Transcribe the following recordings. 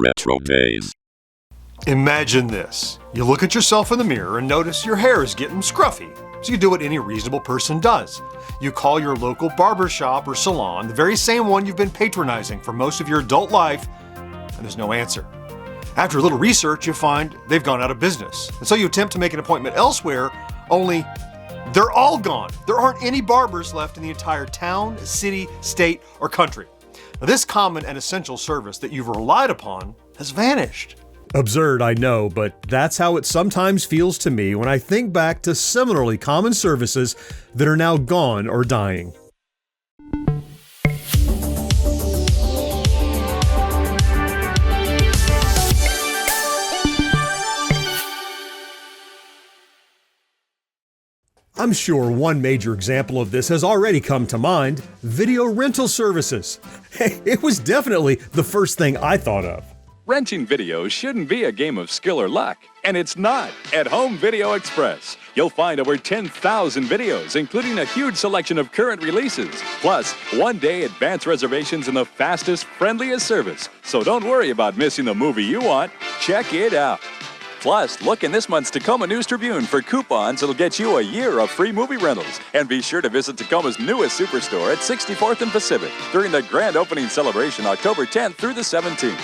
RetroDaze. Imagine this. You look at yourself in the mirror and notice your hair is getting scruffy. So you do what any reasonable person does. You call your local barber shop or salon, the very same one you've been patronizing for most of your adult life, and there's no answer. After a little research, you find they've gone out of business. And so you attempt to make an appointment elsewhere, only they're all gone. There aren't any barbers left in the entire town, city, state, or country. Now, this common and essential service that you've relied upon has vanished. Absurd, I know, but that's how it sometimes feels to me when I think back to similarly common services that are now gone or dying. I'm sure one major example of this has already come to mind: video rental services. Hey, it was definitely the first thing I thought of. Renting video shouldn't be a game of skill or luck, and it's not. At Home Video Express, you'll find over 10,000 videos, including a huge selection of current releases, plus one-day advance reservations and the fastest, friendliest service. So don't worry about missing the movie you want. Check it out. Plus, look in this month's Tacoma News Tribune for coupons that'll get you a year of free movie rentals. And be sure to visit Tacoma's newest superstore at 64th and Pacific during the grand opening celebration October 10th through the 17th.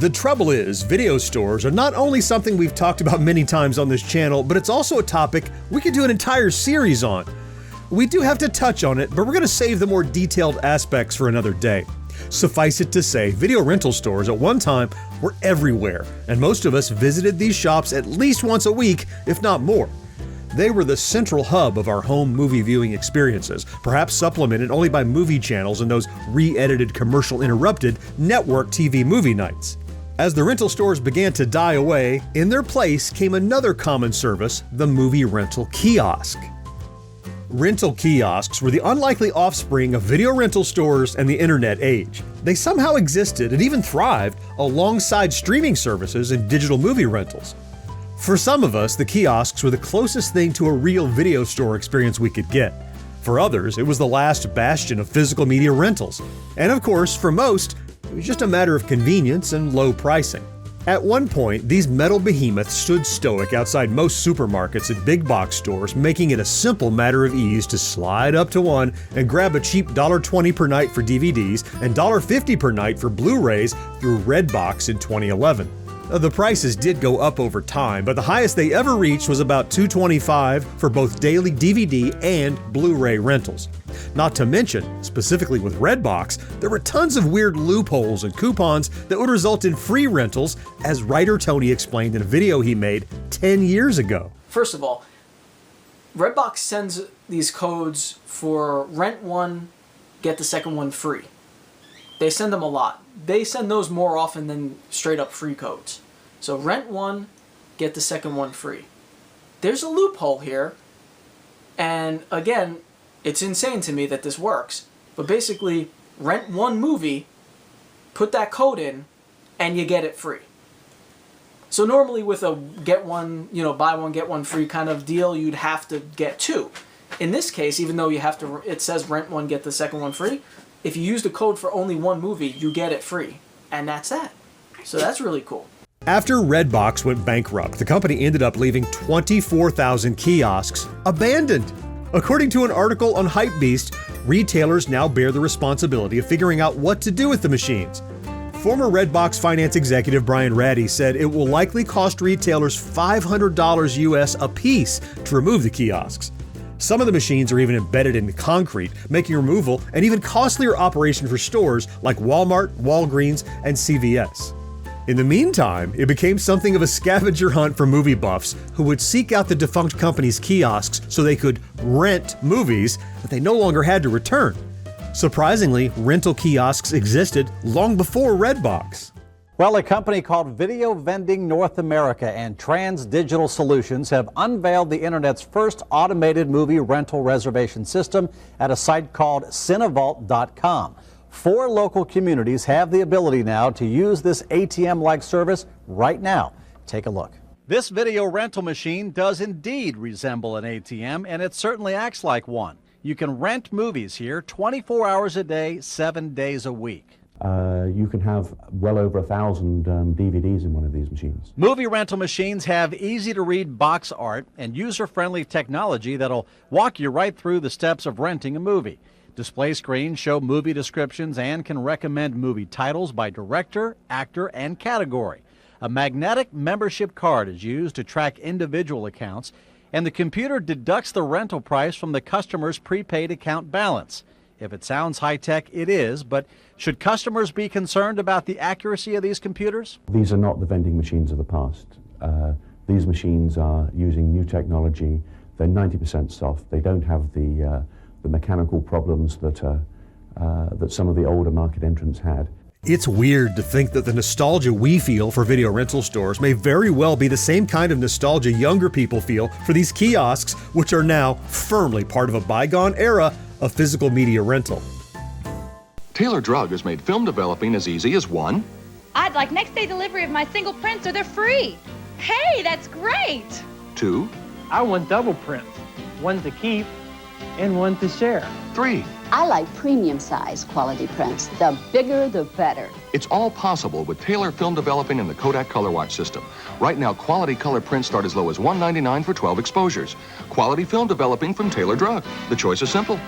The trouble is, video stores are not only something we've talked about many times on this channel, but it's also a topic we could do an entire series on. We do have to touch on it, but we're going to save the more detailed aspects for another day. Suffice it to say, video rental stores at one time were everywhere, and most of us visited these shops at least once a week, if not more. They were the central hub of our home movie viewing experiences, perhaps supplemented only by movie channels and those re-edited commercial-interrupted network TV movie nights. As the rental stores began to die away, in their place came another common service, the movie rental kiosk. Rental kiosks were the unlikely offspring of video rental stores and the internet age. They somehow existed and even thrived alongside streaming services and digital movie rentals. For some of us, the kiosks were the closest thing to a real video store experience we could get. For others, it was the last bastion of physical media rentals. And of course, for most, it was just a matter of convenience and low pricing. At one point, these metal behemoths stood stoic outside most supermarkets and big box stores, making it a simple matter of ease to slide up to one and grab a cheap $1.20 per night for DVDs and $1.50 per night for Blu-rays through Redbox in 2011. The prices did go up over time, but the highest they ever reached was about $2.25 for both daily DVD and Blu-ray rentals. Not to mention, specifically with Redbox, there were tons of weird loopholes and coupons that would result in free rentals, as writer Tony explained in a video he made 10 years ago. First of all, Redbox sends these codes for rent one, get the second one free. They send them a lot. They send those more often than straight up free codes. So rent one, get the second one free. There's a loophole here, and again, it's insane to me that this works. But basically, rent one movie, put that code in, and you get it free. So normally with a get one, buy one, get one free kind of deal, you'd have to get two. In this case, even though it says rent one, get the second one free, if you use the code for only one movie, you get it free. And that's that. So that's really cool. After Redbox went bankrupt, the company ended up leaving 24,000 kiosks abandoned. According to an article on Hypebeast, retailers now bear the responsibility of figuring out what to do with the machines. Former Redbox finance executive Brian Rhetty said it will likely cost retailers $500 US a piece to remove the kiosks. Some of the machines are even embedded in concrete, making removal an even costlier operation for stores like Walmart, Walgreens, and CVS. In the meantime, it became something of a scavenger hunt for movie buffs who would seek out the defunct company's kiosks so they could rent movies that they no longer had to return. Surprisingly, rental kiosks existed long before Redbox. Well, a company called Video Vending North America and Trans Digital Solutions have unveiled the internet's first automated movie rental reservation system at a site called Cinevault.com. 4 local communities have the ability now to use this ATM-like service right now. Take a look. This video rental machine does indeed resemble an ATM, and it certainly acts like one. You can rent movies here 24 hours a day, 7 days a week. You can have well over 1,000 DVDs in one of these machines. Movie rental machines have easy-to-read box art and user-friendly technology that'll walk you right through the steps of renting a movie. Display screens show movie descriptions and can recommend movie titles by director, actor, and category. A magnetic membership card is used to track individual accounts, and the computer deducts the rental price from the customer's prepaid account balance. If it sounds high-tech, it is, but should customers be concerned about the accuracy of these computers? These are not the vending machines of the past. These machines are using new technology. They're 90% soft. They don't have the mechanical problems that some of the older market entrants had. It's weird to think that the nostalgia we feel for video rental stores may very well be the same kind of nostalgia younger people feel for these kiosks, which are now firmly part of a bygone era of physical media rental. Taylor Drug has made film developing as easy as 1. I'd like next day delivery of my single prints or they're free. Hey, that's great. 2. I want double prints, one to keep and one to share. 3. I like premium size quality prints. The bigger, the better. It's all possible with Taylor Film Developing and the Kodak Color Watch system. Right now, quality color prints start as low as $1.99 for 12 exposures. Quality film developing from Taylor Drug. The choice is simple.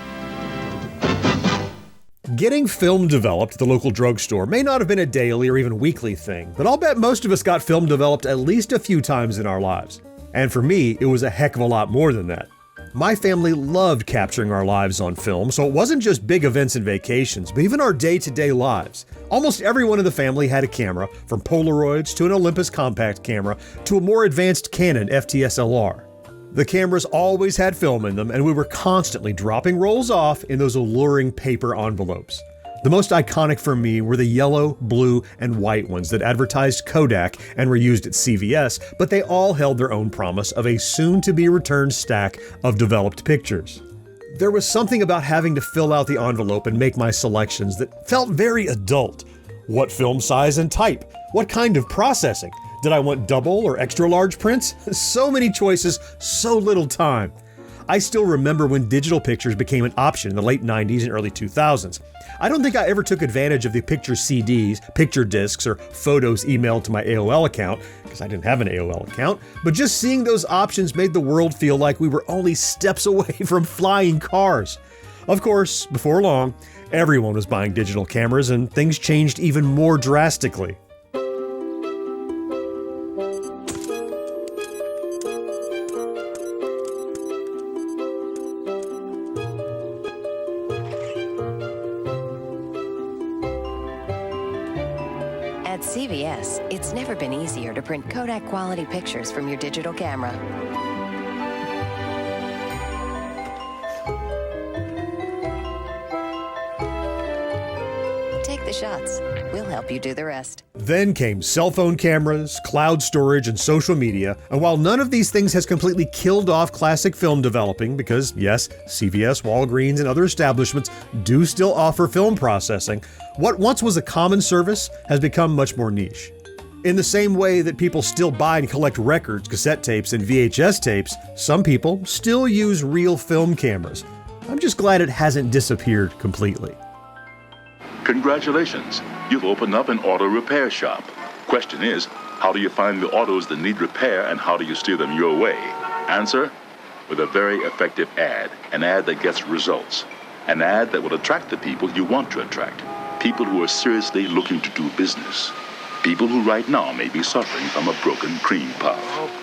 Getting film developed at the local drugstore may not have been a daily or even weekly thing, but I'll bet most of us got film developed at least a few times in our lives. And for me, it was a heck of a lot more than that. My family loved capturing our lives on film, so it wasn't just big events and vacations, but even our day-to-day lives. Almost everyone in the family had a camera, from Polaroids to an Olympus compact camera to a more advanced Canon FT-SLR. The cameras always had film in them, and we were constantly dropping rolls off in those alluring paper envelopes. The most iconic for me were the yellow, blue, and white ones that advertised Kodak and were used at CVS, but they all held their own promise of a soon-to-be-returned stack of developed pictures. There was something about having to fill out the envelope and make my selections that felt very adult. What film size and type? What kind of processing? Did I want double or extra large prints? So many choices, so little time. I still remember when digital pictures became an option in the late 90s and early 2000s. I don't think I ever took advantage of the picture CDs, picture discs, or photos emailed to my AOL account, because I didn't have an AOL account, but just seeing those options made the world feel like we were only steps away from flying cars. Of course, before long, everyone was buying digital cameras and things changed even more drastically. At CVS, it's never been easier to print Kodak quality pictures from your digital camera. Take the shots. We'll help you do the rest. Then came cell phone cameras, cloud storage, and social media, and while none of these things has completely killed off classic film developing, because yes, CVS, Walgreens, and other establishments do still offer film processing, what once was a common service has become much more niche. In the same way that people still buy and collect records, cassette tapes, and VHS tapes, some people still use real film cameras. I'm just glad it hasn't disappeared completely. Congratulations, you've opened up an auto repair shop. Question is, how do you find the autos that need repair and how do you steer them your way? Answer, with a very effective ad, an ad that gets results. An ad that will attract the people you want to attract. People who are seriously looking to do business. People who right now may be suffering from a broken cream puff.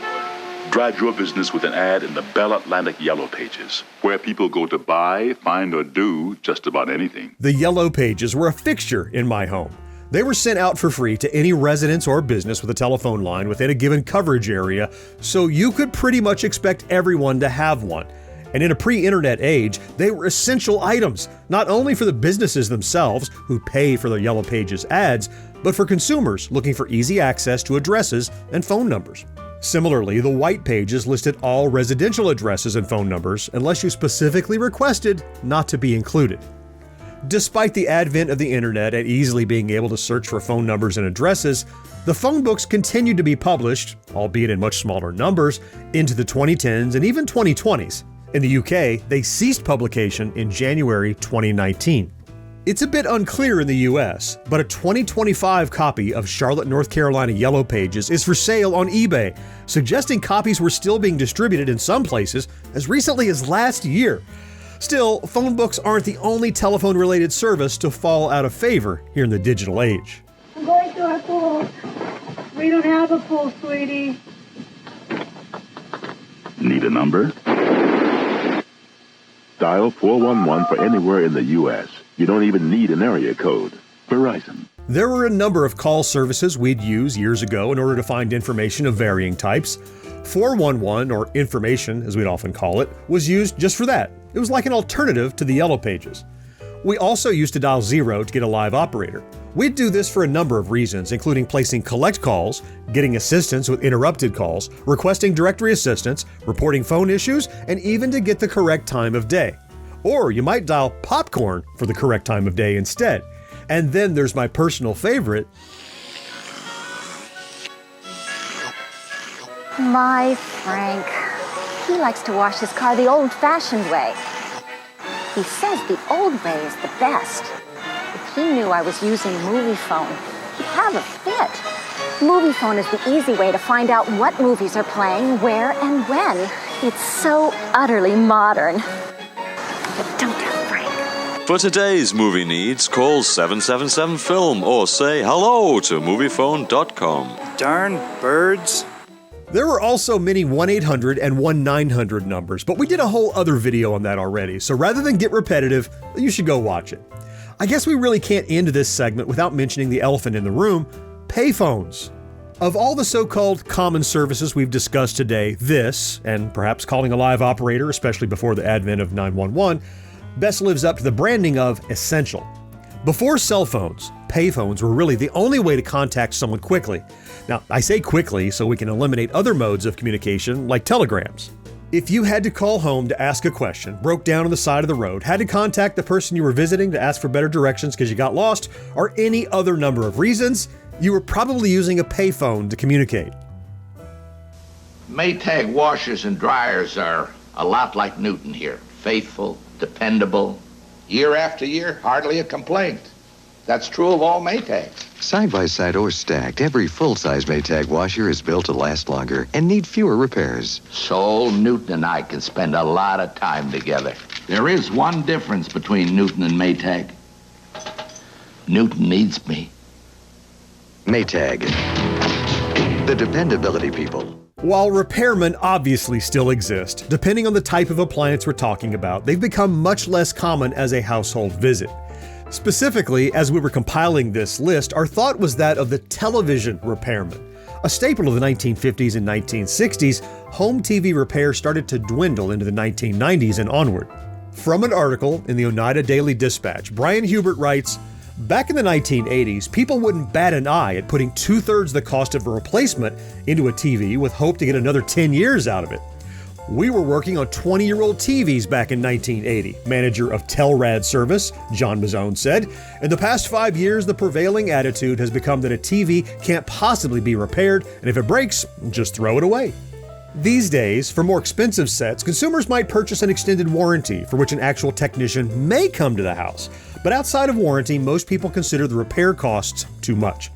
Drive your business with an ad in the Bell Atlantic Yellow Pages, where people go to buy, find, or do just about anything. The Yellow Pages were a fixture in my home. They were sent out for free to any residence or business with a telephone line within a given coverage area, so you could pretty much expect everyone to have one. And in a pre-internet age, they were essential items, not only for the businesses themselves, who pay for their Yellow Pages ads, but for consumers looking for easy access to addresses and phone numbers. Similarly, the White Pages listed all residential addresses and phone numbers unless you specifically requested not to be included. Despite the advent of the internet and easily being able to search for phone numbers and addresses, the phone books continued to be published, albeit in much smaller numbers, into the 2010s and even 2020s. In the UK, they ceased publication in January 2019. It's a bit unclear in the US, but a 2025 copy of Charlotte, North Carolina Yellow Pages is for sale on eBay, suggesting copies were still being distributed in some places as recently as last year. Still, phone books aren't the only telephone-related service to fall out of favor here in the digital age. I'm going to our pool. We don't have a pool, sweetie. Need a number? Dial 411 for anywhere in the U.S. You don't even need an area code. Verizon. There were a number of call services we'd use years ago in order to find information of varying types. 411, or information as we'd often call it, was used just for that. It was like an alternative to the Yellow Pages. We also used to dial 0 to get a live operator. We'd do this for a number of reasons, including placing collect calls, getting assistance with interrupted calls, requesting directory assistance, reporting phone issues, and even to get the correct time of day. Or you might dial popcorn for the correct time of day instead. And then there's my personal favorite. My Frank. He likes to wash his car the old-fashioned way. He says the old way is the best. If he knew I was using MoviePhone, he'd have a fit. MoviePhone is the easy way to find out what movies are playing, where, and when. It's so utterly modern. But don't tell Frank. For today's movie needs, call 777-FILM or say hello to MoviePhone.com. Darn birds. There were also many 1-800 and 1-900 numbers, but we did a whole other video on that already, so rather than get repetitive, you should go watch it. I guess we really can't end this segment without mentioning the elephant in the room, payphones. Of all the so-called common services we've discussed today, this, and perhaps calling a live operator, especially before the advent of 911, best lives up to the branding of essential. Before cell phones, payphones were really the only way to contact someone quickly. Now, I say quickly so we can eliminate other modes of communication like telegrams. If you had to call home to ask a question, broke down on the side of the road, had to contact the person you were visiting to ask for better directions because you got lost, or any other number of reasons, you were probably using a payphone to communicate. Maytag washers and dryers are a lot like Newton here. Faithful, dependable. Year after year, hardly a complaint. That's true of all Maytags. Side by side or stacked, every full-size Maytag washer is built to last longer and need fewer repairs. So old Newton and I can spend a lot of time together. There is one difference between Newton and Maytag. Newton needs me. Maytag. The dependability people. While repairmen obviously still exist, depending on the type of appliance we're talking about, they've become much less common as a household visit. Specifically, as we were compiling this list, our thought was that of the television repairman. A staple of the 1950s and 1960s, home TV repair started to dwindle into the 1990s and onward. From an article in the Oneida Daily Dispatch, Brian Hubert writes, "Back in the 1980s, people wouldn't bat an eye at putting 2/3 the cost of a replacement into a TV with hope to get another 10 years out of it. We were working on 20-year-old TVs back in 1980, manager of Telrad Service, John Mazzone, said. In the past 5 years, the prevailing attitude has become that a TV can't possibly be repaired, and if it breaks, just throw it away." These days, for more expensive sets, consumers might purchase an extended warranty for which an actual technician may come to the house. But outside of warranty, most people consider the repair costs too much.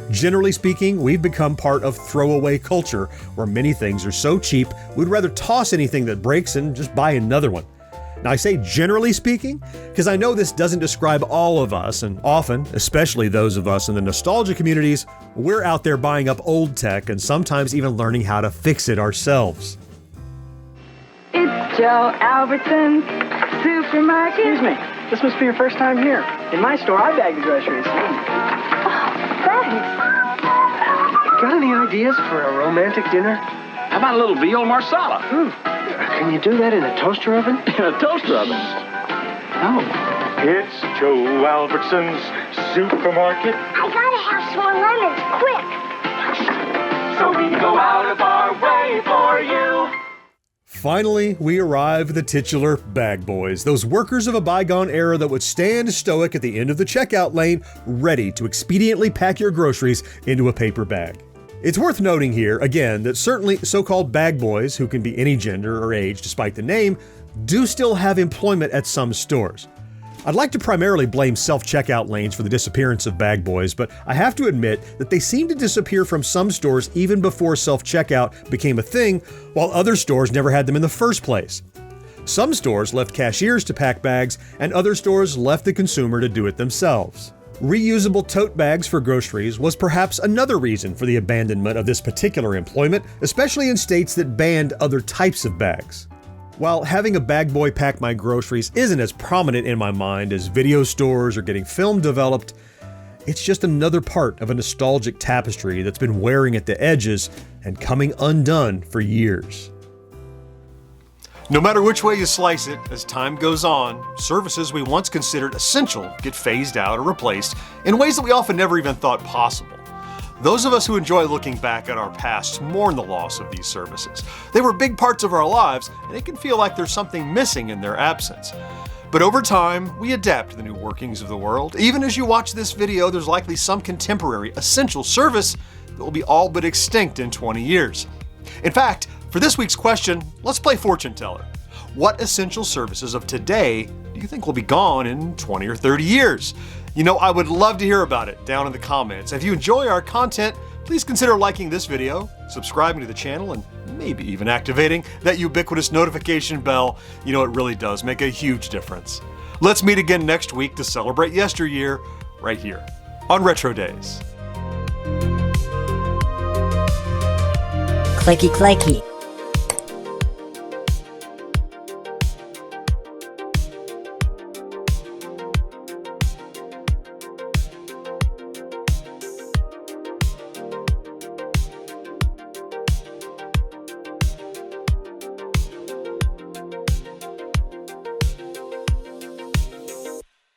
Generally speaking, we've become part of throwaway culture, where many things are so cheap, we'd rather toss anything that breaks and just buy another one. Now, I say generally speaking, because I know this doesn't describe all of us, and often, especially those of us in the nostalgia communities, we're out there buying up old tech and sometimes even learning how to fix it ourselves. It's Joe Albertson's Supermarket. Excuse me, this must be your first time here. In my store, I bag the groceries. Thanks. Got any ideas for a romantic dinner? How about a little veal marsala? Can you do that in a toaster oven? In a toaster oven? No. It's Joe Albertson's Supermarket. I gotta have some more lemons, quick. So we go out of our way for you. Finally, we arrive at the titular bag boys, those workers of a bygone era that would stand stoic at the end of the checkout lane, ready to expediently pack your groceries into a paper bag. It's worth noting here, again, that certainly so-called bag boys, who can be any gender or age despite the name, do still have employment at some stores. I'd like to primarily blame self-checkout lanes for the disappearance of bag boys, but I have to admit that they seem to disappear from some stores even before self-checkout became a thing, while other stores never had them in the first place. Some stores left cashiers to pack bags, and other stores left the consumer to do it themselves. Reusable tote bags for groceries was perhaps another reason for the abandonment of this particular employment, especially in states that banned other types of bags. While having a bag boy pack my groceries isn't as prominent in my mind as video stores or getting film developed, it's just another part of a nostalgic tapestry that's been wearing at the edges and coming undone for years. No matter which way you slice it, as time goes on, services we once considered essential get phased out or replaced in ways that we often never even thought possible. Those of us who enjoy looking back at our past mourn the loss of these services. They were big parts of our lives, and it can feel like there's something missing in their absence. But over time, we adapt to the new workings of the world. Even as you watch this video, there's likely some contemporary essential service that will be all but extinct in 20 years. In fact, for this week's question, let's play fortune teller. What essential services of today do you think will be gone in 20 or 30 years? You know, I would love to hear about it down in the comments. If you enjoy our content, please consider liking this video, subscribing to the channel, and maybe even activating that ubiquitous notification bell. You know, it really does make a huge difference. Let's meet again next week to celebrate yesteryear right here on RetroDaze. Clicky clacky.